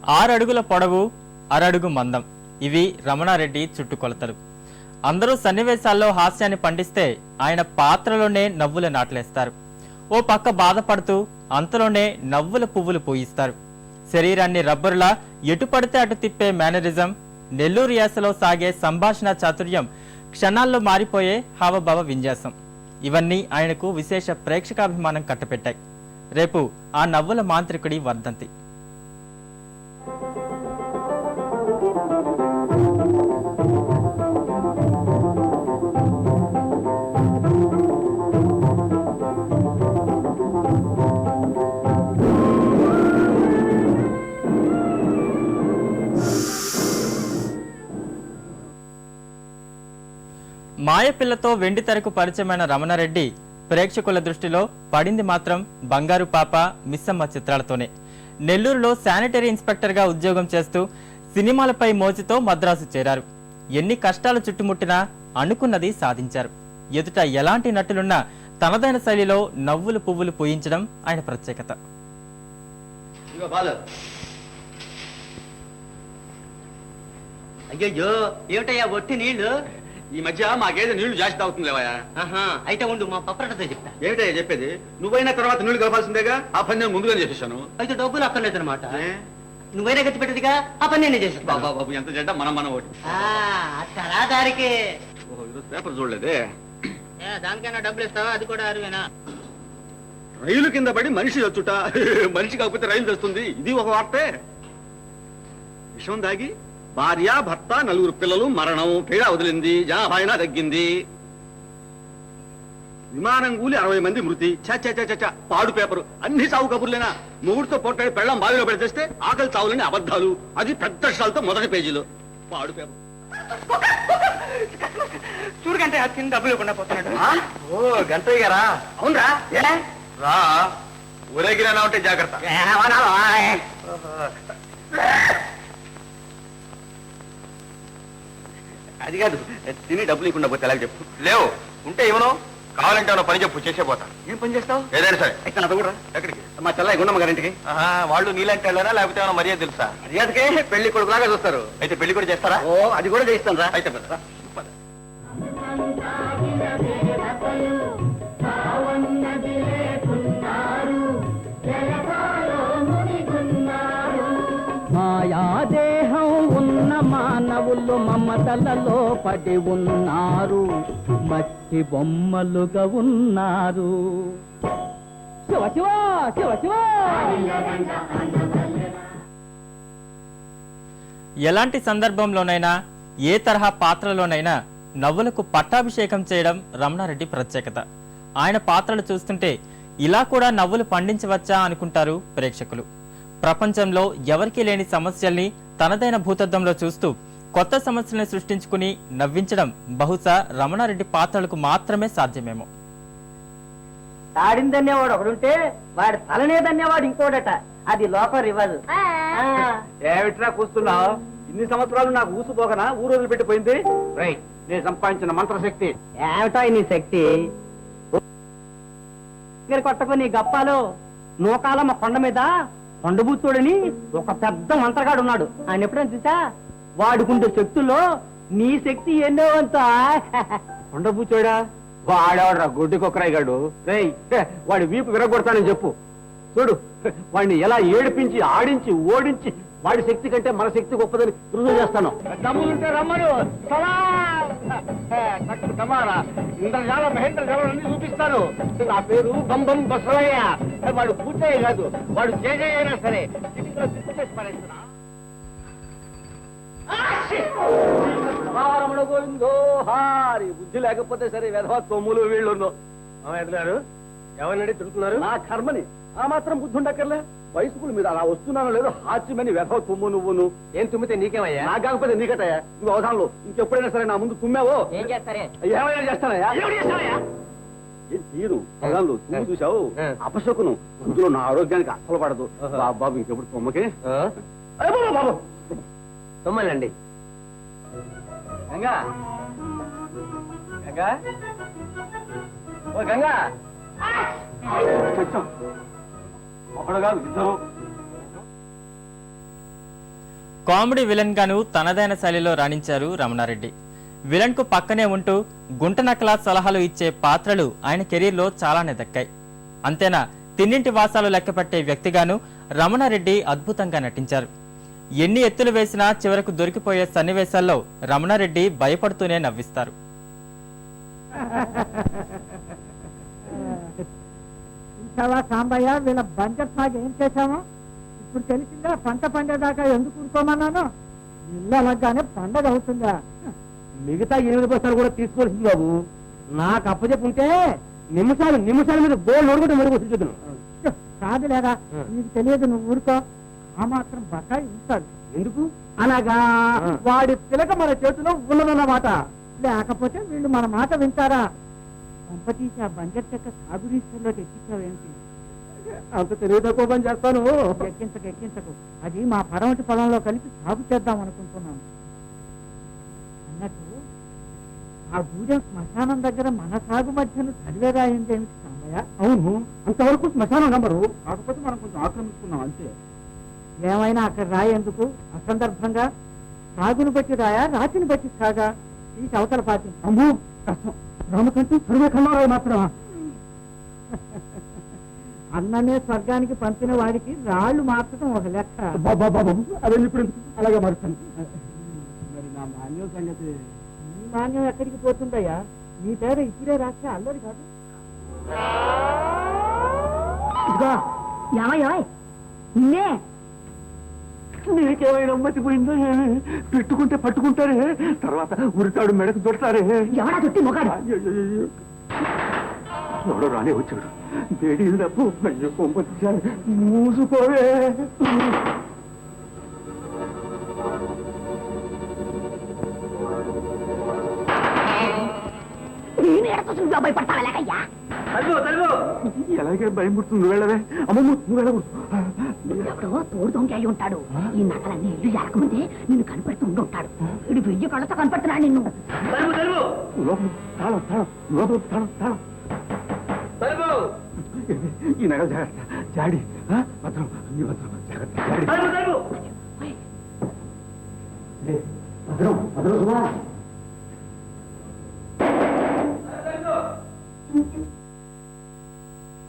6 అడుగుల పొడవు, అరడుగు మందం. ఇవి రమణారెడ్డి చుట్టుకొలతలు. అందరూ సన్నివేశాల్లో హాస్యాన్ని పండిస్తే ఆయన పాత్రలోనే నవ్వుల నాట్లేస్తారు. ఓ పక్క బాధపడుతూ అంతలోనే నవ్వుల పువ్వులు పూయిస్తారు. శరీరాన్ని రబ్బరులా ఎటు పడితే అటు తిప్పే మేనరిజం, నెల్లూరు యాసలో సాగే సంభాషణ చాతుర్యం, క్షణాల్లో మారిపోయే హావభావ విన్యాసం ఇవన్నీ ఆయనకు విశేష ప్రేక్షకాభిమానం కట్టపెట్టాయి. రేపు ఆ నవ్వుల మాంత్రికుడి వర్ధంతి. మాయపిల్లతో వెండితెరకు పరిచయమైన రమణారెడ్డి ప్రేక్షకుల దృష్టిలో పడింది మాత్రం బంగారు పాప, మిస్సమ్మ చిత్రాలతోనే. నెల్లూరులో శానిటరీ ఇన్స్పెక్టర్గా ఉద్యోగం చేస్తూ సినిమాలపై మోజుతో మద్రాసు చేరారు. ఎన్ని కష్టాలు చుట్టుముట్టినా అనుకున్నది సాధించారు. ఎదుట ఎలాంటి నటులున్నా తనదైన శైలిలో నవ్వులు పువ్వులు పూయించడం ఆయన ప్రత్యేకత. అయ్యో ఏమిటయ్యా ఒట్టి నీళ్లు? ఈ మధ్య మాకేదో నీళ్లు జాస్తి తాగుతుందిలేవా? అయితే ఉండు, మా పప్పరటతో చెప్తా. ఏమిటయ్యా చెప్పేది? నువ్వైనా తర్వాత నీళ్లు కలపాల్సిందేగా. ఆ పని నేను ముందుగానే చేసేసాను. అయితే డబ్బులు అక్కర్లేదు అనమాట. నువ్వైనా గట్టి పెట్టదిగా, ఆ పని నేనే చేస్తాను. బాబా బాబు ఎంత చెడ్డ మనం ఒకటి. దారికి ఈరోజు పేపర్ చూడలేదే. దానికైనా డబ్బులు ఇస్తావా? అది కూడా అరువేనా? రైలు కింద పడి మనిషి వచ్చుట, మనిషి కాకపోతే రైలు తెస్తుంది. ఇది ఒక వార్తే. విషం దాగి భార్య, భర్త, 4 పిల్లలు మరణం, పీడ వదిలింది, జనాభాయినా తగ్గింది. విమానం కూలి 60 మంది మృతి. చ పాడు పేపరు. అన్ని సాగు కబుర్లేనా? మొగుడితో పొట్టాడి పెళ్ళం బావిలో పెడితేస్తే ఆకలి చావులని అబద్ధాలు. అది పెద్ద అక్షరాలతో మొదటి పేజీలో. పాడు పేపరు. చూడకంటే ఆ తిని డబ్బులు ఇవ్వకుండా పోతున్నాడు. ఓ గంటయ్య గారా? అవునరా? రా, ఊరేగినా ఉంటే జాగ్రత్త. అది కాదు, తిని డబ్బులు ఇవ్వకుండా పోతే ఎలాగ చెప్పు. లేవు ఉంటే ఇవ్వను, కావాలంటే ఏమన్నా పని చెప్పు, చేసే పోతా. ఏం పని చేస్తావు? ఏదైనా సరే. అయితే నాతో కూడా. ఎక్కడికి? మా చెల్లయ్య గుండమ్మ గారింటికి. వాళ్ళు నీలాంటి వెళ్ళారా లేకపోతే ఏమైనా మర్యాద తెలుసా? మర్యాదకే పెళ్లి కొడుకు లాగా చూస్తారు. అయితే పెళ్లి కూడా చేస్తారా? ఓ అది కూడా చేయిస్తాను రా. అయితే పద. మాయాదేహం ఉన్న మానవులు మమతలలో పడి ఉన్నారు, మట్టి బొమ్మలుగా ఉన్నారు. శివ శివ శివ శివ. ఎలాంటి సందర్భంలోనైనా, ఏ తరహా పాత్రలోనైనా నవ్వులకు పట్టాభిషేకం చేయడం రమణారెడ్డి ప్రత్యేకత. ఆయన పాత్రలు చూస్తుంటే ఇలా కూడా నవ్వులు పండించవచ్చా అనుకుంటారు ప్రేక్షకులు. ప్రపంచంలో ఎవరికీ లేని సమస్యల్ని తనదైన భూతద్దంలో చూస్తూ కొత్త సమస్యల్ని సృష్టించుకుని నవ్వించడం బహుశా రమణారెడ్డి పాత్రలకు మాత్రమే సాధ్యమేమో. తాడిందనేవాడు ఒకడుంటే వాడి తలనేదనేవాడు ఇంకోడట. అది లోకం రివాజు. ఏమిట్రా కూస్తున్నావు? ఇన్ని సంవత్సరాలు నాకు ఊసుపోకనా ఊరు వదిలిపెట్టిపోయింది. రైట్, నేను సంపాదించిన మంత్రశక్తి. ఏమిటా నీ శక్తి? కొట్టకు నీ గప్పాలు. నూకాలమ్మ కొండ మీద కొండబూతుడని ఒక పెద్ద మంత్రగాడు ఉన్నాడు. ఆయన ఎప్పుడైనా చూసా? వాడుకుంటే శక్తుల్లో నీ శక్తి ఎన్నో అంత. కొండబూచోడా? వాడేవాడ్రా గుడ్డి కొక్కరాయి గాడు. వాడి వీపు విరగొడతానని చెప్పు. చూడు, వాడిని ఎలా ఏడిపించి ఆడించి ఓడించి వాడి శక్తి కంటే మన శక్తి గొప్పదని రుజువు చేస్తాను. దమ్ములుంటే రమ్మను. ఇంద్రజాల మహేంద్ర జాలన్నీ చూపిస్తాను. నా పేరు బంబం బసవయ్య. వాడు పూర్తయ్య కాదు, వాడు జేజయ్య అయినా సరే చిటికలో దిక్కు చేసి పడేస్తున్నా. గోవిందో హారి. బుద్ధి లేకపోతే సరే వెధవా తొమ్ములు వీళ్ళు. ఎదురారు ఎవరినడి తిరుగుతున్నారు? నా కర్మని ఆ మాత్రం బుద్ధి ఉండక్కర్లే. వయసుకుల మీద అలా వస్తున్నానో లేదో హాస్యమని వెధవ తుమ్ము నువ్వును. ఏం తుమ్మితే నీకేమయ్యా? నా కాకపోతే నీకటయ్యా. నువ్వు అవసరంలో ఇంకెప్పుడైనా సరే నా ముందు తుమ్మావో ఏం చేస్తారే? ఏమైనా చేస్తానయ్యా. ఏం తీరు అవసరంలో తుమ్ము చూసావు? అపశకును. అందులో నా ఆరోగ్యానికి అసలు పడదు. బాబు ఇంకెప్పుడు తుమ్మకి బాబు తొమ్మలండి. గంగా, గంగా, ఓ గంగా. ఒకడు కాదు, ఇద్దరు. కామెడీ విలన్ గాను తనదైన శైలిలో రాణించారు రమణారెడ్డి. విలన్ కు పక్కనే ఉంటూ గుంట నక్కల సలహాలు ఇచ్చే పాత్రలు ఆయన కెరీర్లో చాలానే దక్కాయి. అంతేనా, తిన్నింటి వాసాలు లెక్కపెట్టే వ్యక్తిగాను రమణారెడ్డి అద్భుతంగా నటించారు. ఎన్ని ఎత్తులు వేసినా చివరకు దొరికిపోయే సన్నివేశాల్లో రమణారెడ్డి భయపడుతూనే నవ్విస్తారు. సాంబయ్య, వీళ్ళ బంజర్ సాగు ఏం చేశామో ఇప్పుడు తెలిసిందా? పంట పండేదాకా ఎందుకు ఊరుకోమన్నాను? ఇల్లు అనగానే పండగ అవుతుందా? మిగతా 8 బస్తాలు కూడా తీసుకోవాల్సింది బాబు. నాకు అప్పచెప్పుంటే నిమిషాల మీద గోల్ నోడుకుంటే మెరుగుతుంది చూద్దాను. కాదు లేదా, నీకు తెలియదు, నువ్వు ఊరుకో. ఆ మాత్రం బకాయి ఇస్తాడు. ఎందుకు? అనగా వాడి పిలక మన చేతిలో ఉన్నదన్నమాట. లేకపోతే వీళ్ళు మన మాట వింటారా? పంపతీసి ఆ బంజర్ చెక్క సాగు రిజిస్టర్లోకి ఎక్కించావేంటి? అంత తెలివి తక్కువ పని చేస్తాను. ఎక్కించకు. అది మా పరమటి పొలంలో కలిపి సాగు చేద్దాం అనుకుంటున్నాను. అన్నట్టు ఆ గూడెం శ్మశానం దగ్గర మన సాగు మధ్యను చదివేరా ఏంటేమిటి సాంబయ్య? అవును, అంతవరకు శ్మశానం నంబరు. కాకపోతే మనం కొంచెం ఆక్రమించుకున్నాం అంతే. ఏమైనా అక్కడ రాయి ఎందుకు? అసందర్భంగా సాగును బట్టి రాయా, రాతిని బట్టి సాగా? ఈ అవతల పాతి. అమ్మో కష్టం. రామకంటూ సర్వే కన్నారావు మాత్రమా? అన్ననే స్వర్గానికి పంపిన వాడికి రాళ్లు మార్చడం ఒక లెక్క. అవన్నీ ఇప్పుడు అలాగే మారుతాను. మరి నా మాన్యం సంగతి? నీ మాన్యం ఎక్కడికి పోతుందయ్యా? నీ పేరు ఇప్పుడే రాస్తే అల్లరి కాదు. నీకేమైనా మర్చిపోయిందో? పెట్టుకుంటే పట్టుకుంటారే, తర్వాత ఉరితాడు మెడకు దొడతారే. ఎవడా చుట్టి మొగాడు? ఎవడో రానే వచ్చాడు. వేడి తప్పు మూసుకోవే. ఎలాగే భయం పుడుతుంది. వెళ్ళవే అమ్మమ్మ, నువ్వు వెళ్ళకూడదు. ఎవడో తోడు దొంగ ఉంటాడు. ఈ నగలన్నీ ఇల్లు జారకముందే నిన్ను కనిపెడుతూ ఉంటాడు. వీడు 1000 కళ్ళతో కనపడుతున్నాడు నిన్ను. ఈ నగలు జాగ్రత్త. జాడి భద్రం, అన్ని భద్రం, జాగ్రత్త. భద్రం భద్రం.